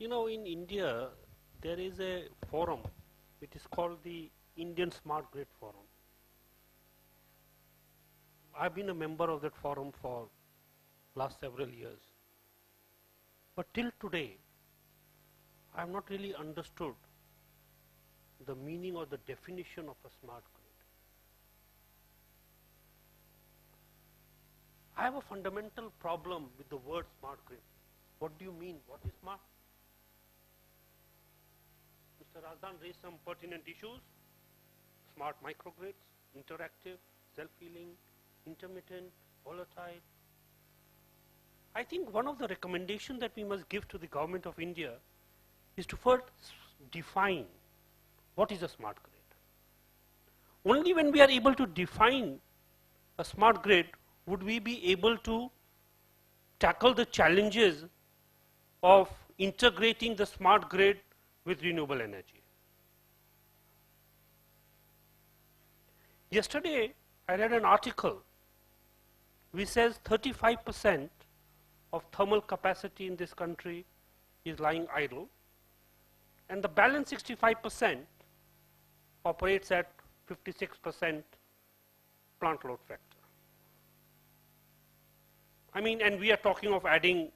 You know, in India, there is a forum. It is called the Indian Smart Grid Forum. I've been a member of that forum for last several years. But till today, I have not really understood the meaning or the definition of a smart grid. I have a fundamental problem with the word smart grid. What do you mean? What is smart? Mr. Razdan raised some pertinent issues. Smart microgrids, interactive, self-healing, intermittent, volatile. I think one of the recommendations that we must give to the government of India is to first define what is a smart grid. Only when we are able to define a smart grid would we be able to tackle the challenges of integrating the smart grid with renewable energy. Yesterday, I read an article which says 35% of thermal capacity in this country is lying idle, and the balance 65% operates at 56% plant load factor. I mean, and we are talking of adding,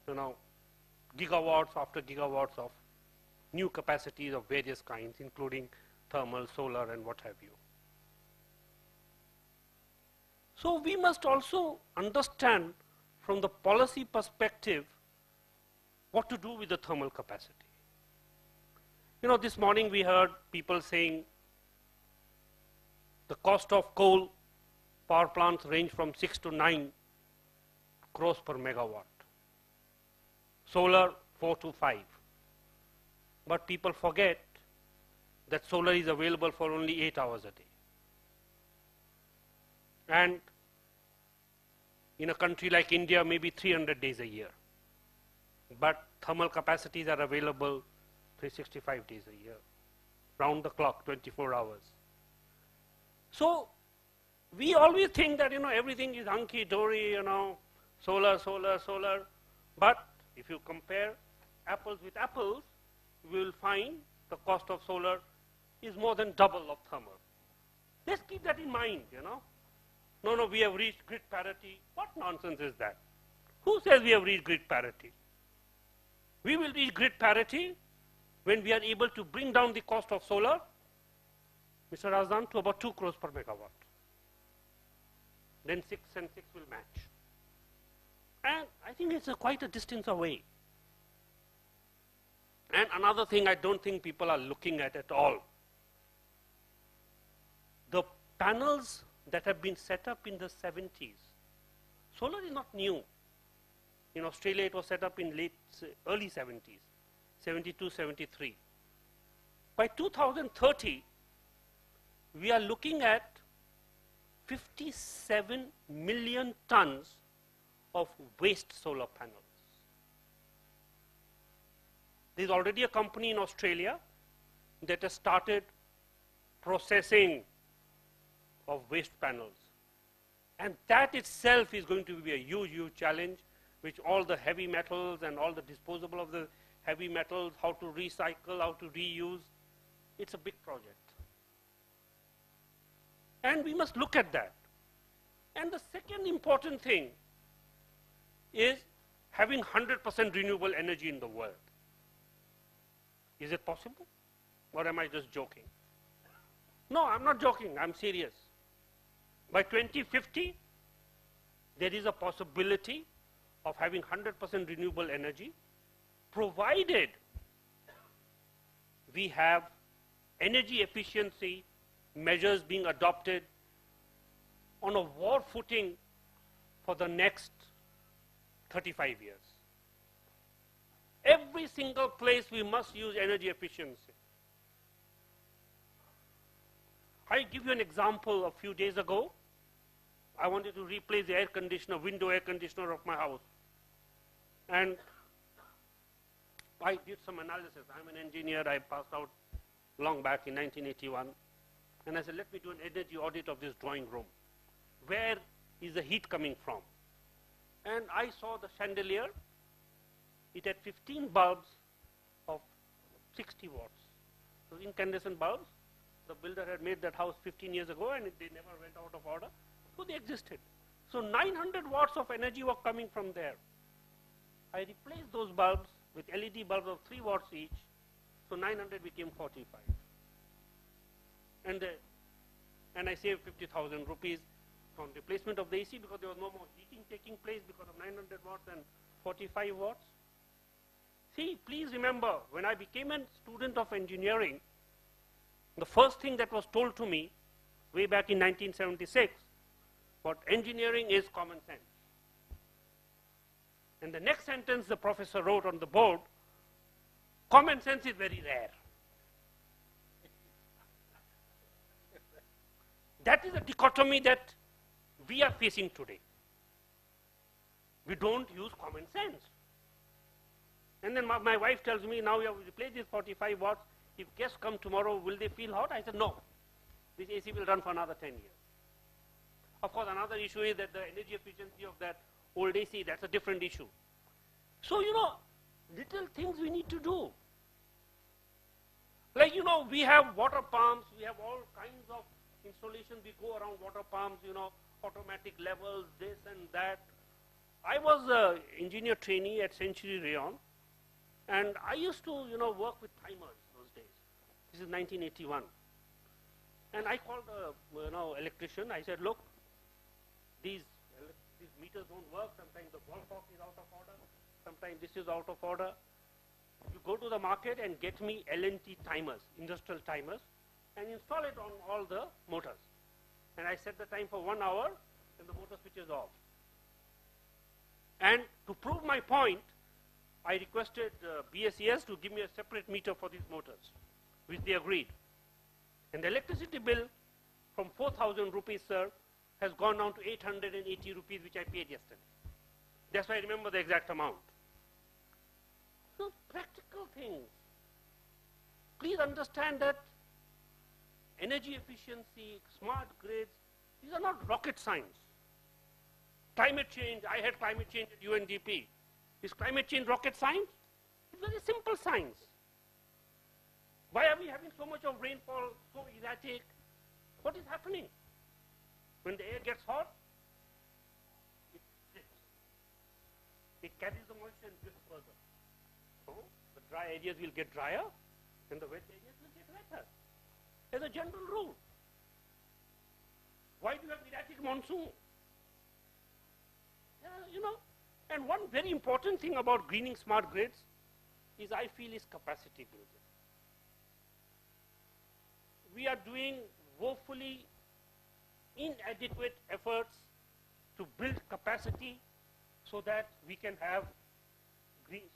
gigawatts after gigawatts of new capacities of various kinds, including thermal, solar, and what have you. So we must also understand from the policy perspective what to do with the thermal capacity. You know, this morning we heard people saying the cost of coal power plants range from 6 to 9 crores per megawatt. Solar 4 to 5. But people forget that solar is available for only 8 hours a day. And in a country like India, maybe 300 days a year. But thermal capacities are available 365 days a year, round the clock, 24 hours. So we always think that, everything is hunky-dory, solar, solar, solar. But if you compare apples with apples, we will find the cost of solar is more than double of thermal. Let's keep that in mind, No, we have reached grid parity. What nonsense is that? Who says we have reached grid parity? We will reach grid parity when we are able to bring down the cost of solar, Mr. Razdan, to about 2 crores per megawatt. Then 6 and 6 will match. And I think it's quite a distance away. And another thing I don't think people are looking at all. The panels that have been set up in the 70s. Solar is not new. In Australia, it was set up in early 70s, 72, 73. By 2030, we are looking at 57 million tons of waste solar panels. There's already a company in Australia that has started processing of waste panels. And that itself is going to be a huge, huge challenge, which all the heavy metals and all the disposable of the heavy metals, how to recycle, how to reuse, it's a big project. And we must look at that. And the second important thing is having 100% renewable energy in the world. Is it possible? Or am I just joking? No, I'm not joking, I'm serious. By 2050, there is a possibility of having 100% renewable energy, provided we have energy efficiency measures being adopted on a war footing for the next 35 years. Every single place we must use energy efficiency. I give you an example. A few days ago, I wanted to replace the air conditioner, window air conditioner of my house. And I did some analysis. I'm an engineer. I passed out long back in 1981. And I said, let me do an energy audit of this drawing room. Where is the heat coming from? And I saw the chandelier it had 15 bulbs of 60 watts. So incandescent bulbs. The builder had made that house 15 years ago and they never went out of order. So they existed. So 900 watts of energy were coming from there. I replaced those bulbs with LED bulbs of 3 watts each. So 900 became 45. And I saved 50,000 rupees on replacement of the AC because there was no more heating taking place because of 900 watts and 45 watts. See, please remember, when I became a student of engineering, the first thing that was told to me way back in 1976 was engineering is common sense. And the next sentence the professor wrote on the board, common sense is very rare. That is a dichotomy that we are facing today. We don't use common sense. And then my wife tells me, now you have replaced this 45 watts. If guests come tomorrow, will they feel hot? I said, no. This AC will run for another 10 years. Of course, another issue is that the energy efficiency of that old AC, that's a different issue. So, you know, little things we need to do. Like, you know, we have water pumps, we have all kinds of installations. We go around water pumps, you know, automatic levels, this and that. I was an engineer trainee at Century Rayon, and I used to, you know, work with timers those days. This is 1981. And I called the, you know, electrician. I said, look, these meters don't work. Sometimes the wall clock is out of order. Sometimes this is out of order. You go to the market and get me L&T timers, industrial timers, and install it on all the motors. And I set the time for 1 hour, and the motor switches off. And to prove my point, I requested BSES to give me a separate meter for these motors, which they agreed. And the electricity bill from 4,000 rupees, sir, has gone down to 880 rupees, which I paid yesterday. That's why I remember the exact amount. So practical things. Please understand that energy efficiency, smart grids, these are not rocket science. Climate change, I had climate change at UNDP. Is climate change rocket science? It's very simple science. Why are we having so much of rainfall, so erratic? What is happening? When the air gets hot, it drifts. It carries the moisture and drifts further. So the dry areas will get drier and the wet areas will get wetter. As a general rule. Why do you have erratic monsoon? You know, and one very important thing about greening smart grids is I feel is capacity building. We are doing woefully inadequate efforts to build capacity so that we can have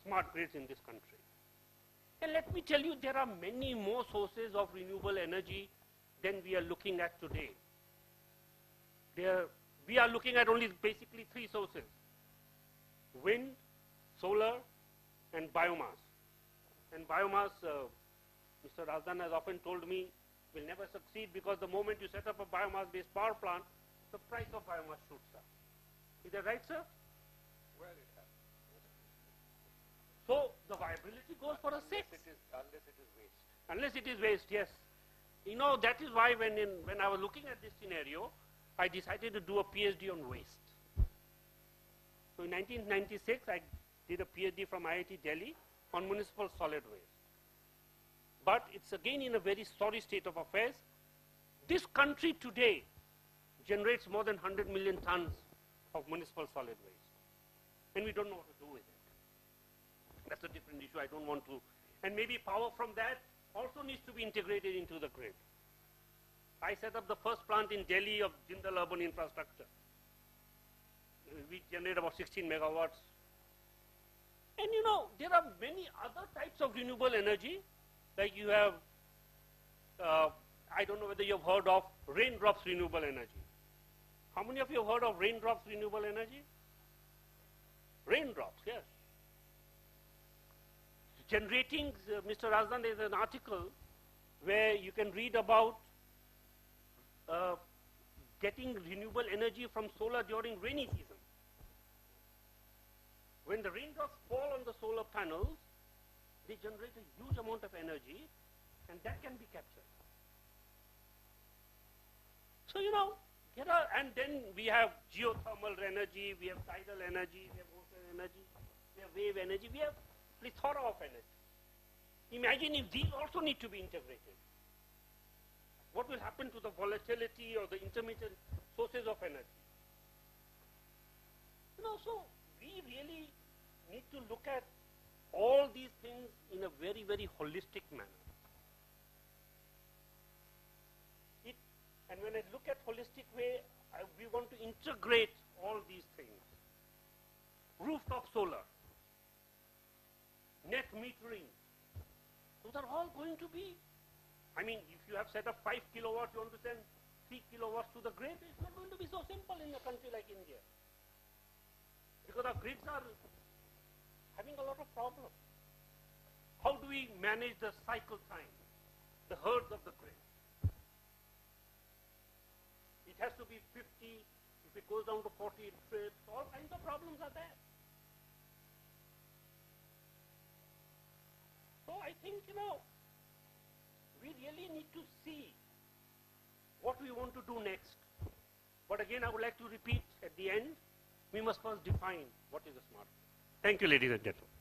smart grids in this country. And let me tell you, there are many more sources of renewable energy than we are looking at today. We are looking at only basically 3 sources: wind, solar, and biomass. And biomass, Mr. Razdan has often told me, will never succeed because the moment you set up a biomass-based power plant, the price of biomass shoots up. Is that right, sir? Well, it happens. So the viability goes for a 6. Unless it is waste. Unless it is waste, yes. You know, that is why when I was looking at this scenario, I decided to do a PhD on waste. So in 1996, I did a PhD from IIT Delhi on municipal solid waste. But it's again in a very sorry state of affairs. This country today generates more than 100 million tons of municipal solid waste. And we don't know what to do with it. That's a different issue. I don't want to. And maybe power from that also needs to be integrated into the grid. I set up the first plant in Delhi of Jindal Urban Infrastructure. We generate about 16 megawatts. And you know, there are many other types of renewable energy. Like you have, I don't know whether you have heard of raindrops renewable energy. How many of you have heard of raindrops renewable energy? Raindrops, yes. Generating, Mr. Razdan, there is an article where you can read about getting renewable energy from solar during rainy season. When the raindrops fall on the solar panels, they generate a huge amount of energy, and that can be captured. So, and then we have geothermal energy, we have tidal energy, we have ocean energy, we have wave energy, we have plethora of energy. Imagine if these also need to be integrated. What will happen to the volatility or the intermittent sources of energy? So we really need to look at all these things in a very, very holistic manner. And when I look at holistic way, we want to integrate all these things. Rooftop solar, net metering, those are all going to be, if you have set up 5 kilowatts, you want to send 3 kilowatts to the grid, it's not going to be so simple in a country like India. Because our grids are having a lot of problems. How do we manage the cycle time, the herds of the grid? It has to be 50, if it goes down to 40, it trips, all kinds of problems are there. So I think, we really need to see what we want to do next. But again, I would like to repeat at the end, we must first define what is a smart grid. Thank you, ladies and gentlemen.